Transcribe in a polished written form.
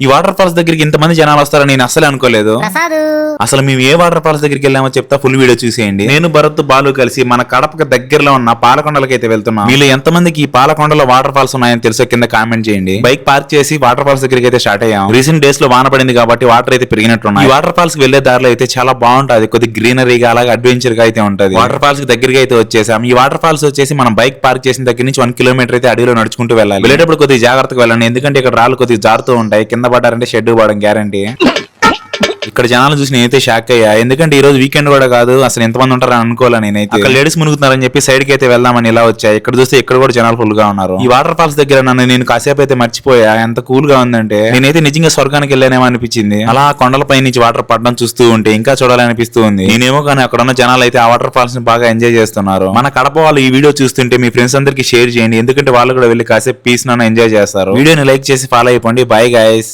ఈ water falls దగ్గరికి ఇంతమంది జనాలు వస్తారని నేను అసలు అనుకోలేదు. అసలు మేము ఏ వాటర్ ఫాల్స్ దగ్గరికి వెళ్ళామో చెప్తా, ఫుల్ వీడియో చూసేయండి. నేను భరత్ బాలు కలిసి మన కడపకి దగ్గరలో ఉన్న పాలకొండలకి అయితే వెళ్తున్నాం. మీలో ఎంతమందికి ఈ పాలకొండలో వాటర్ ఫాల్స్ ఉన్నాయని తెలుసో కింద కామెంట్ చేయండి. బైక్ పార్క్ చేసి వాటర్ ఫాల్స్ దగ్గరికి అయితే స్టార్ట్ అయ్యాం. రీసెంట్ డేస్ లో వాన పడింది కాబట్టి వాటర్ అయితే పెరిగినట్టున్నాయి. ఈ వాటర్ ఫాల్స్ కి వెళ్లే దారిలో అయితే చాలా బాగుంటది, కొద్ది గ్రీనరీగా అలాగే అడ్వెంచర్ గా అయితే ఉంటది. వాటర్ ఫాల్స్ కి దగ్గరగా అయితే వచ్చేసాం. ఈ వాటర్ ఫాల్స్ వచ్చేసి మనం బైక్ పార్క్ చేసిన దగ్గర నుంచి 1 కిలోమీటర్ అయితే అడవిలో నడుచుకుంటూ వెళ్ళాలి. వెళ్ళేటప్పుడు కొద్దిగా జాగ్రత్తగా వెళ్ళండి, ఎందుకంటే ఇక్కడ రాళ్ళు కొద్దిగా జారుతూ ఉంటాయి. కింద పడ్డారంటే షెడ్ పడడం గ్యారంటీ. ఇక్కడ జనాలు చూసి నేనైతే షాక్ అయ్యా, ఎందుకంటే ఈ రోజు వీకెండ్ కూడా కాదు, అసలు ఎంతమంది ఉంటారని అనుకోవాలి. నేనైతే అక్కడ లేడీస్ మునుగుతున్నారని చెప్పి సైడ్ కి అయితే వెళ్దామని ఇలా వచ్చాయి. ఇక్కడ చూస్తే ఇక్కడ కూడా జనాలు ఫుల్ గా ఉన్నారు. ఈ వాటర్ ఫాల్స్ దగ్గర నేను కాసేపు అయితే మర్చిపోయా, ఎంత కూల్ గా ఉందంటే నేనైతే నిజంగా స్వర్గానికి వెళ్ళానేమో అనిపించింది. అలా కొండలపై నుంచి వాటర్ పడడం చూస్తూ ఉంటే ఇంకా చూడాలనిపిస్తూ ఉంది. నేనేమో కానీ అక్కడ ఉన్న జనాలు అయితే ఆ వాటర్ ఫాల్స్ ని బాగా ఎంజాయ్ చేస్తున్నారు. మన కడప వాళ్ళు ఈ వీడియో చూస్తుంటే మీ ఫ్రెండ్స్ అందరికి షేర్ చేయండి, ఎందుకంటే వాళ్ళు కూడా వెళ్ళి కాసేపు పీస్ నన్ను ఎంజాయ్ చేస్తారు. వీడియోని లైక్ చేసి ఫాలో అయిపోండి. Bye guys.